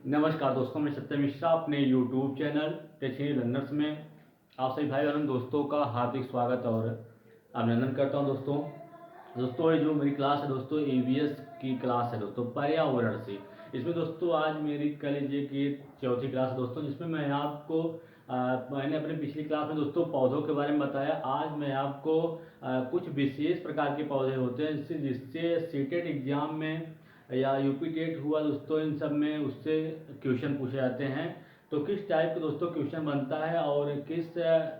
नमस्कार दोस्तों, मैं सत्यम मिश्रा अपने यूट्यूब चैनल टेक्निकल लर्नर्स में आप सभी भाई बहन दोस्तों का हार्दिक स्वागत और अभिनंदन करता हूं। दोस्तों ये जो मेरी क्लास है दोस्तों, ईवीएस की क्लास है दोस्तों, पर्यावरण से। इसमें दोस्तों आज मेरी कह लीजिए कि चौथी क्लास है दोस्तों, जिसमें मैं आपको मैंने अपनी पिछली क्लास में दोस्तों पौधों के बारे में बताया। आज मैं आपको कुछ विशेष प्रकार के पौधे होते हैं जिससे जिससे सीटेट एग्जाम में या यूपी टेट हुआ दोस्तों, इन सब में उससे क्वेश्चन पूछे जाते हैं। तो किस टाइप के दोस्तों क्वेश्चन बनता है और किस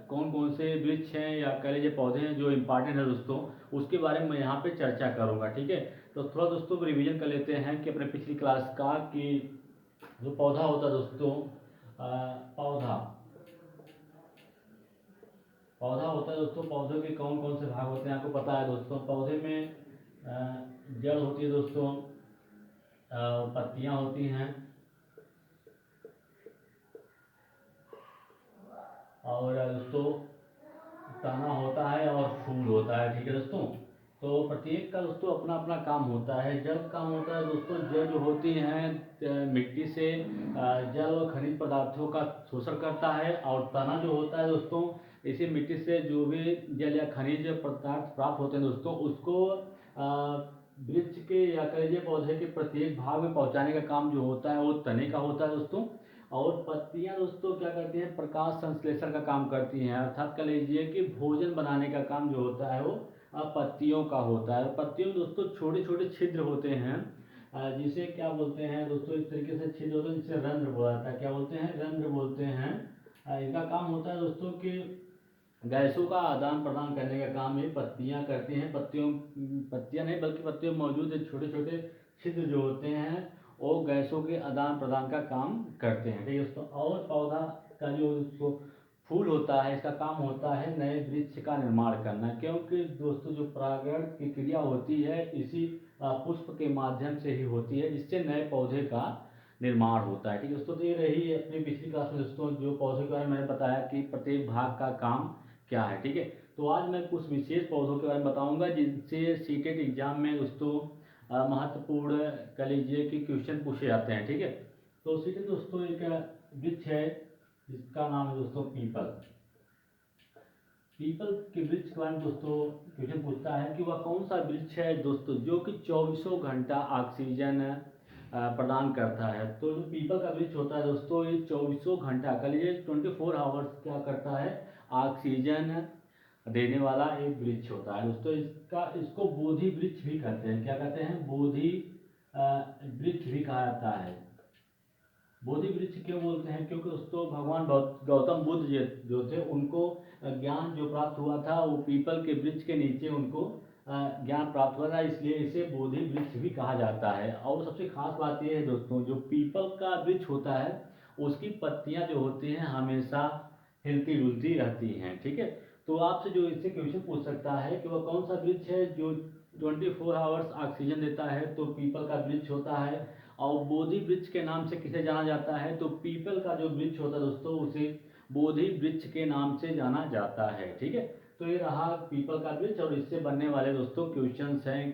कौन कौन से वृक्ष हैं या कह लीजिए पौधे हैं जो इम्पॉर्टेंट है दोस्तों, उसके बारे में मैं यहाँ पे चर्चा करूँगा। ठीक है, तो थोड़ा दोस्तों रिवीजन कर लेते हैं कि अपने पिछली क्लास का कि जो पौधा होता है दोस्तों, पौधा पौधा होता है दोस्तों, पौधों के कौन कौन से भाग होते हैं आपको पता है दोस्तों। पौधे में जड़ होती है दोस्तों, पत्तियाँ होती हैं और दोस्तों तना होता है और फूल होता है। ठीक है दोस्तों, तो प्रत्येक का दोस्तों अपना अपना काम होता है। जल का काम होता है दोस्तों, जल जो होती हैं मिट्टी से जल व खनिज पदार्थों का शोषण करता है। और तना जो होता है दोस्तों, इसी मिट्टी से जो भी जल या खनिज पदार्थ प्राप्त होते हैं दोस्तों, उसको वृक्ष के या कह लीजिए पौधे के प्रत्येक भाग में पहुंचाने का काम जो होता है वो तने का होता है दोस्तों। और पत्तियां दोस्तों क्या करती हैं, प्रकाश संश्लेषण का काम करती हैं, अर्थात कह लीजिए कि भोजन बनाने का काम जो होता है वो पत्तियों का होता है। पत्तियों में दोस्तों छोटे छोटे छिद्र होते हैं, जिसे क्या बोलते हैं दोस्तों, इस तरीके से छिद्र होते हैं जिसे रंध्र बोला जाता है। क्या बोलते हैं, रंध्र बोलते हैं। इनका काम होता है दोस्तों कि गैसों का आदान प्रदान करने का काम ये पत्तियां करती हैं। पत्तियां नहीं बल्कि पत्तियों में मौजूद छोटे छोटे छिद्र जो होते हैं वो गैसों के आदान प्रदान का काम करते हैं। ठीक है दोस्तों, और पौधा का जो फूल होता है, इसका काम होता है नए वृक्ष का निर्माण करना, क्योंकि दोस्तों जो परागण की क्रिया होती है इसी पुष्प के माध्यम से ही होती है, जिससे नए पौधे का निर्माण होता है। ठीक है दोस्तों, तो ये रही अपनी पिछली क्लास में दोस्तों जो पौधे के बारे में मैंने बताया कि प्रत्येक भाग का काम क्या है। ठीक है, तो आज मैं कुछ विशेष पौधों के बारे में बताऊंगा जिनसे सीटेट एग्जाम में दोस्तों महत्वपूर्ण कह लीजिए कि क्वेश्चन पूछे जाते हैं। ठीक है, तो सीटेट दोस्तों एक वृक्ष है जिसका नाम है दोस्तों पीपल। पीपल के वृक्ष के बारे में दोस्तों क्वेश्चन पूछता है कि वह कौन सा वृक्ष है दोस्तों जो कि चौबीसों घंटा ऑक्सीजन प्रदान करता है। तो जो पीपल का वृक्ष होता है दोस्तों, ये चौबीसों घंटा कह लीजिए 24 आवर्स क्या करता है, ऑक्सीजन देने वाला एक वृक्ष होता है दोस्तों। इसको बोधि वृक्ष भी कहते हैं। क्या कहते हैं, बोधि वृक्ष भी कहा जाता है। बोधि वृक्ष क्यों बोलते हैं, क्योंकि दोस्तों भगवान गौतम बुद्ध जो थे उनको ज्ञान जो प्राप्त हुआ था वो पीपल के वृक्ष के नीचे उनको ज्ञान प्राप्त हुआ था, इसलिए इसे बोधि वृक्ष भी कहा जाता है। और सबसे खास बात यह है दोस्तों, जो पीपल का वृक्ष होता है उसकी पत्तियां जो होती हैं हमेशा हिलती डुलती रहती हैं। ठीक है, तो आपसे जो इससे क्वेश्चन पूछ सकता है कि वह कौन सा वृक्ष है जो 24 आवर्स ऑक्सीजन देता है, तो पीपल का वृक्ष होता है। और बोधि वृक्ष के नाम से किसे जाना जाता है, तो पीपल का जो वृक्ष होता है दोस्तों उसे बोधि वृक्ष के नाम से जाना जाता है। ठीक है, तो ये रहा पीपल का वृक्ष और इससे बनने वाले दोस्तों क्वेश्चंस हैं।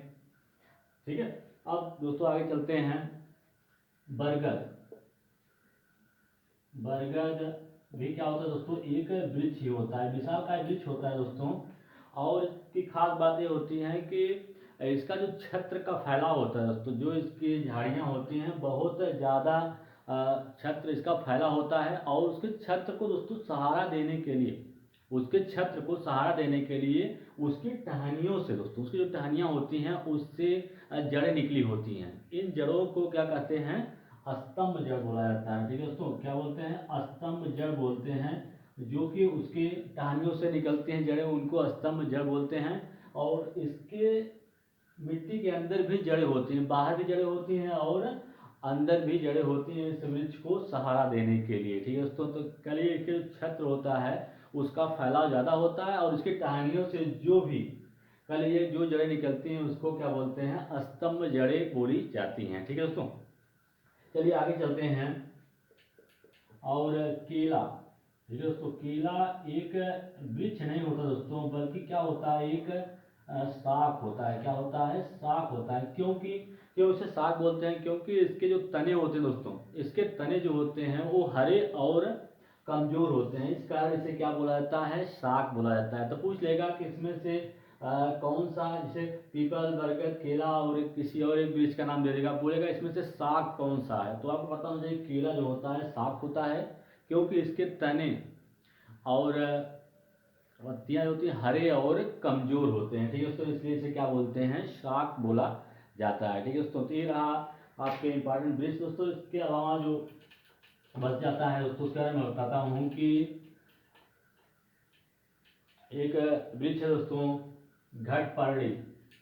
ठीक है, अब दोस्तों आगे चलते हैं। बरगद। बरगद भी क्या होता है दोस्तों, एक वृक्ष ही होता है, विशालकाय वृक्ष होता है दोस्तों। और इसकी खास बात ये होती है कि इसका जो छत्र का फैलाव होता है दोस्तों, जो इसकी झाड़ियाँ होती हैं बहुत ज़्यादा छत्र इसका फैला होता है। और उसके छत्र को दोस्तों सहारा देने के लिए, उसके छत्र को सहारा देने के लिए उसकी टहनियों से दोस्तों, उसकी जो टहनियाँ होती हैं उससे जड़ें निकली होती हैं। इन जड़ों को क्या कहते हैं, स्तंभ जड़ बोला जाता है। ठीक है दोस्तों, क्या बोलते हैं, स्तंभ जड़ बोलते हैं। जो कि उसके टहनियों से निकलती हैं जड़ें उनको स्तंभ जड़ बोलते हैं। और इसके मिट्टी के अंदर भी जड़ें होती हैं, बाहर भी जड़ें होती हैं और अंदर भी जड़ें होती हैं इस वृक्ष को सहारा देने के लिए। ठीक है दोस्तों, तो कलिए इसके जो छत्र होता है उसका फैलाव ज़्यादा होता है और इसकी टहनियों से जो भी कलिए जो जड़ें निकलती हैं उसको क्या बोलते हैं, स्तंभ जड़ें बोली जाती हैं। ठीक है दोस्तों, चलिए आगे चलते हैं। और केला। ठीक है दोस्तों, केला एक वृक्ष नहीं होता दोस्तों, बल्कि क्या होता है, एक शाख होता है। क्या होता है, शाख होता है। क्योंकि क्यों इसे साग बोलते हैं? क्योंकि इसके जो तने होते हैं दोस्तों, इसके तने जो होते हैं वो हरे और कमजोर होते हैं, इस कारण इसे क्या बोला जाता है? साग बोला जाता है। तो पूछ लेगा कि इसमें से कौन सा, जैसे पीपल, बरगद, केला और किसी और एक वृक्ष का नाम दे देगा, बोलेगा इसमें से साग कौन सा है। तो आपको पता होना चाहिए केला जो होता है साग होता है, क्योंकि इसके तने और पत्तियां होती हैं हरे और कमजोर होते हैं, ठीक है दोस्तों, इसलिए इसे क्या बोलते हैं? शाक बोला जाता है, ठीक है दोस्तों। तो ये रहा आपके इंपॉर्टेंट वृक्ष दोस्तों। इसके अलावा जो बच जाता है दोस्तों उसके बारे में बताता हूँ कि एक वृक्ष है दोस्तों घटपर्णी,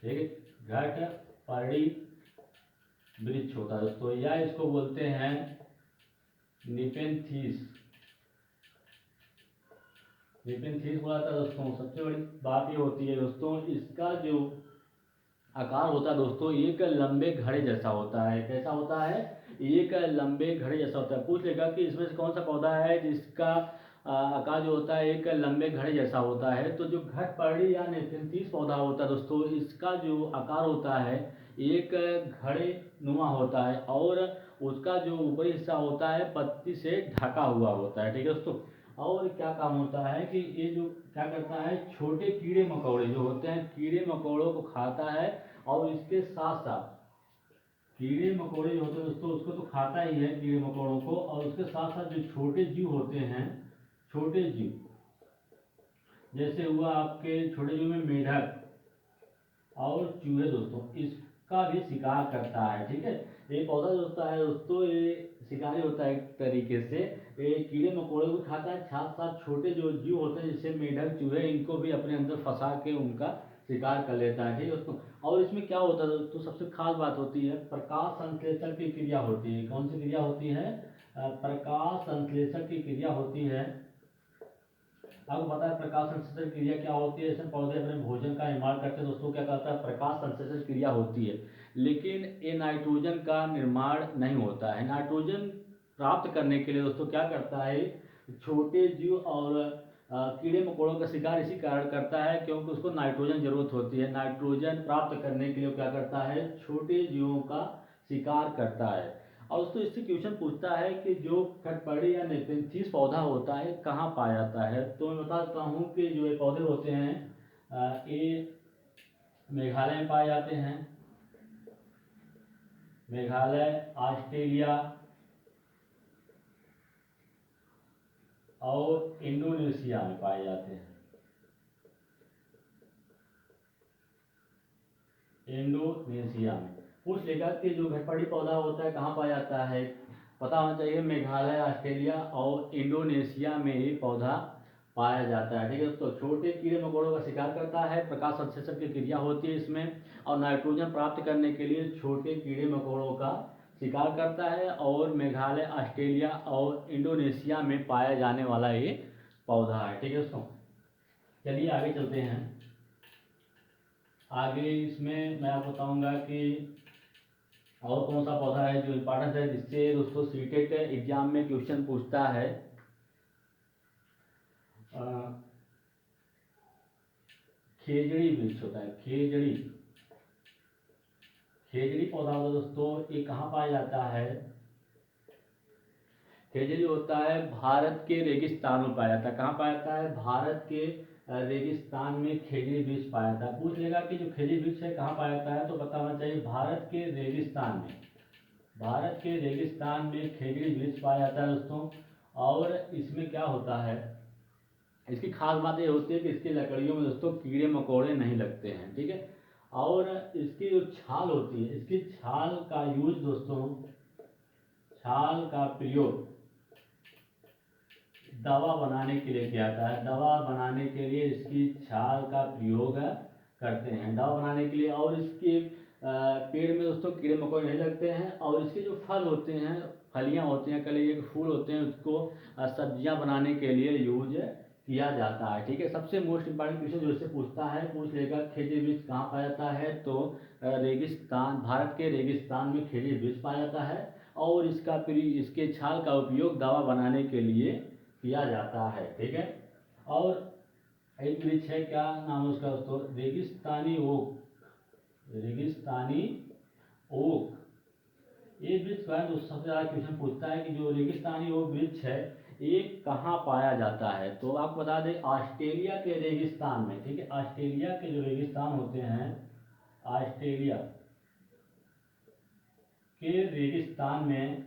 ठीक है, घटपर्णी वृक्ष होता है दोस्तों, या इसको बोलते हैं निपेंथीस। निपेंथीस बोला था दोस्तों। सबसे बड़ी बात ये होती है दोस्तों, इसका जो आकार होता है दोस्तों एक लंबे घड़े जैसा होता है। कैसा होता है? एक लंबे घड़े जैसा होता है। पूछ लेगा कि इसमें से कौन सा पौधा है जिसका आकार जो होता है एक लंबे घड़े जैसा होता है। तो जो घटपर्णी या नेफेंथीस पौधा होता है दोस्तों, इसका जो आकार होता है एक घड़े नुमा होता है और उसका जो ऊपरी हिस्सा होता है पत्ती से ढका हुआ होता है, ठीक है दोस्तों। और क्या काम होता है कि ये जो क्या करता है, छोटे कीड़े मकोड़े जो होते हैं कीड़े मकोड़ों को खाता है, और इसके साथ साथ कीड़े मकोड़े जो होते हैं दोस्तों उसको तो खाता ही है कीड़े मकोड़ों को, और उसके साथ साथ जो छोटे जीव होते हैं, छोटे जीव जैसे हुआ आपके छोटे जीव में मेढक और चूहे दोस्तों, इसका भी शिकार करता है, ठीक है। ये पौधा जो होता है दोस्तों ये शिकारी होता है एक तरीके से, ये कीड़े मकोड़े को खाता है, साथ साथ छोटे जो जीव होते हैं जैसे मेढक चूहे इनको भी अपने अंदर फंसा के उनका शिकार कर लेता है, ठीक है दोस्तों। और इसमें क्या होता है दोस्तों, सबसे खास बात होती है प्रकाश संश्लेषण की क्रिया होती है। कौन सी क्रिया होती है? प्रकाश संश्लेषण की क्रिया होती है। आपको पता है प्रकाश संश्लेषण क्रिया क्या होती है? जैसे पौधे अपने भोजन का निर्माण करते हैं दोस्तों, क्या कहता है? प्रकाश संश्लेषण क्रिया होती है। लेकिन ये नाइट्रोजन का निर्माण नहीं होता है। नाइट्रोजन प्राप्त करने के लिए दोस्तों क्या करता है, छोटे जीव और कीड़े मकोड़ों का शिकार इसी कारण करता है क्योंकि उसको नाइट्रोजन जरूरत होती है। नाइट्रोजन प्राप्त करने के लिए क्या करता है, छोटे जीवों का शिकार करता है। और दोस्तों इससे क्वेश्चन पूछता है कि जो खटपड़ी या नेपेंथीस पौधा होता है कहाँ पाया जाता है। तो मैं बता देता हूँ कि जो ये पौधे होते हैं ये मेघालय में पाए जाते हैं। मेघालय, ऑस्ट्रेलिया और इंडोनेशिया में पाए जाते हैं। इंडोनेशिया में पूछ लेगा कि जो घटपड़ी पौधा होता है कहाँ पाया जाता है, पता होना चाहिए मेघालय, ऑस्ट्रेलिया और इंडोनेशिया में ये पौधा पाया जाता है, ठीक है दोस्तों। छोटे कीड़े मकोड़ों का शिकार करता है, प्रकाश संश्लेषण की क्रिया होती है इसमें, और नाइट्रोजन प्राप्त करने के लिए छोटे कीड़े मकोड़ों का शिकार करता है, और मेघालय, ऑस्ट्रेलिया और इंडोनेशिया में पाया जाने वाला ये पौधा है, ठीक है दोस्तों। चलिए आगे चलते हैं। आगे इसमें मैं आपको बताऊंगा कि और कौन सा पौधा है जो इम्पोर्टेंट है, जिससे दोस्तों सीटेट एग्जाम में क्वेश्चन पूछता है। खेजड़ी वृक्ष होता है, खेजड़ी, खेजड़ी पौधा होता है दोस्तों, ये कहाँ पाया जाता है? खेजड़ी होता है भारत के रेगिस्तान में पाया जाता है। कहाँ पाया जाता है? भारत के रेगिस्तान में खेजड़ी वृक्ष पाया जाता है। पूछ लेगा कि जो खेजड़ी वृक्ष है कहाँ पाया जाता है, तो बता होना चाहिए भारत के रेगिस्तान में। भारत के रेगिस्तान में खेजड़ी वृक्ष पाया जाता है दोस्तों। और इसमें क्या होता है, इसकी खास बात ये होती है कि इसकी लकड़ियों में दोस्तों कीड़े मकोड़े नहीं लगते हैं, ठीक है। और इसकी जो छाल होती है, इसकी छाल का यूज दोस्तों, छाल का प्रयोग दवा बनाने के लिए किया जाता है। दवा बनाने के लिए इसकी छाल का प्रयोग करते हैं, दवा बनाने के लिए। और इसके पेड़ में दोस्तों कीड़े मकोड़े नहीं लगते हैं। और इसके जो फल होते हैं, फलियां होती हैं, कली के फूल होते हैं, उसको सब्जियां बनाने के लिए यूज किया जाता है, ठीक है। सबसे मोस्ट इंपॉर्टेंट क्वेश्चन जो इससे पूछता है, पूछ लेगा खेजड़ी वृक्ष कहाँ पाया जाता है, तो रेगिस्तान, भारत के रेगिस्तान में खेजड़ी वृक्ष पाया जाता है। और इसके छाल का उपयोग दवा बनाने के लिए किया जाता है, ठीक है। और एक वृक्ष है, क्या नाम है उसका दोस्तों, रेगिस्तानी ओक, रेगिस्तानी ओक, ये वृक्ष का जो सबसे ज़्यादा क्वेश्चन पूछता है कि जो रेगिस्तानी वो वृक्ष है ये कहाँ पाया जाता है। तो आपको बता दें ऑस्ट्रेलिया के रेगिस्तान में, ठीक है, ऑस्ट्रेलिया के जो रेगिस्तान होते हैं, ऑस्ट्रेलिया के रेगिस्तान में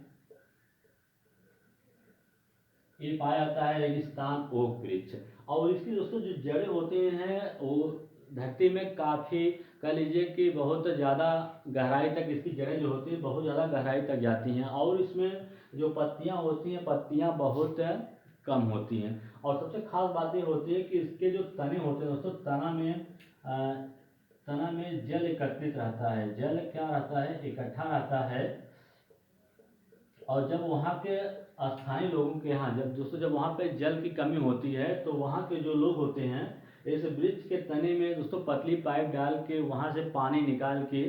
ये पाया जाता है रेगिस्तान ओक वृक्ष। और इसकी दोस्तों जो जड़ें होते हैं वो धरती में काफ़ी, कह लीजिए कि बहुत ज़्यादा गहराई तक इसकी जड़ें जो होती हैं बहुत ज़्यादा गहराई तक जाती हैं, और इसमें जो पत्तियां होती हैं पत्तियां बहुत कम होती हैं। और सबसे खास बात ये होती है कि इसके जो तने होते हैं दोस्तों, तना में जल एकत्रित रहता है, जल क्या रहता है, इकट्ठा रहता है। और जब वहाँ के स्थानीय लोगों के यहाँ, जब दोस्तों जब वहाँ पे जल की कमी होती है तो वहाँ के जो लोग होते हैं इस वृक्ष के तने में दोस्तों पतली पाइप डाल के वहाँ से पानी निकाल के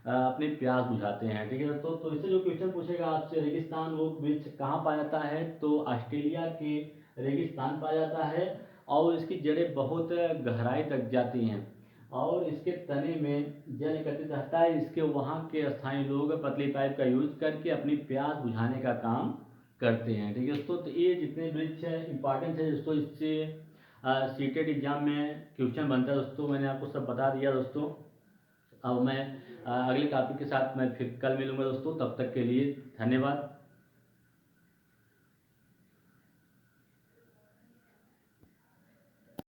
अपनी प्यास बुझाते हैं, ठीक है दोस्तों। तो इससे जो क्वेश्चन पूछेगा आपसे रेगिस्तान वो वृक्ष कहाँ पाया जाता है, तो ऑस्ट्रेलिया के रेगिस्तान पाया जाता है, और इसकी जड़ें बहुत गहराई तक जाती हैं, और इसके तने में जल एकत्रित रहता है। इसके वहाँ के स्थानीय लोग पतली पाइप का यूज करके अपनी प्यास बुझाने का काम करते हैं, ठीक है दोस्तों। तो ये जितने वृक्ष है इंपॉर्टेंट है दोस्तों, इससे सीटेट एग्जाम में क्वेश्चन बनता है दोस्तों, मैंने आपको सब बता दिया दोस्तों। अब मैं अगले टॉपिक के साथ मैं फिर कल मिलूंगा दोस्तों, तब तक के लिए धन्यवाद।